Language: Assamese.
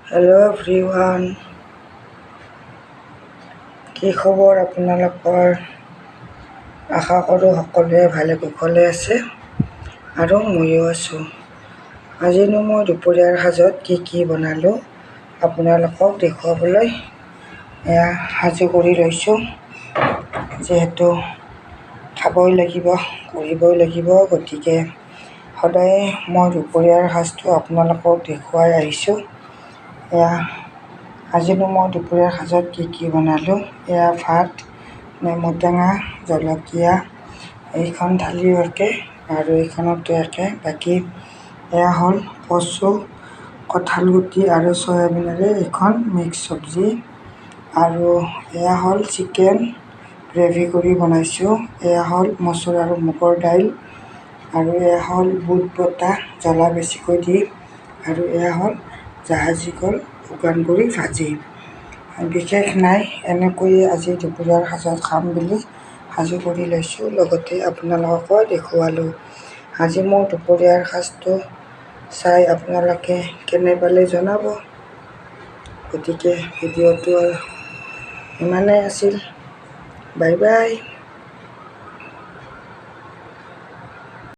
হেল্ল' এভৰিৱান, কি খবৰ আপোনালোকৰ? আশা কৰোঁ সকলোৱে ভালে কুশলে আছে আৰু ময়ো আছোঁ। আজিনো মই দুপৰীয়াৰ সাজত কি বনালোঁ আপোনালোকক দেখুৱাবলৈ এয়া সাজু কৰি লৈছোঁ। যিহেতু খাবই লাগিব, কৰিবই লাগিব, গতিকে সদায়ে মই দুপৰীয়াৰ সাজটো আপোনালোকক দেখুৱাই আহিছোঁ। এয়া আজিনো মই দুপৰীয়াৰ সাজত কি বনালোঁ। এয়া ভাত, নেমু টেঙা, জলকীয়া, এইখন ঢালিও একে আৰু এইখনতো একে। বাকী এয়া হ'ল কচু, কঁঠাল গুটি আৰু চয়াবিনেৰে এইখন মিক্স চব্জি। আৰু এয়া হ'ল চিকেন গ্ৰেভি কৰি বনাইছোঁ। এয়া হ'ল মচুৰ আৰু মুগৰ দাইল, আৰু এয়া হ'ল বুট বটা জ্বলা বেছিকৈ দি, আৰু এয়া হ'ল জাহাজী কল শুকান কৰি ভাজি। বিশেষ নাই, এনেকৈয়ে আজি দুপৰীয়াৰ সাজত খাম বুলি সাজু কৰি লৈছোঁ, লগতে আপোনালোককো দেখুৱালোঁ। আজি মোৰ দুপৰীয়াৰ সাজটো চাই আপোনালোকে কেনে পালে জনাব। গতিকে ভিডিঅ'টো ইমানেই আছিল। Bye bye.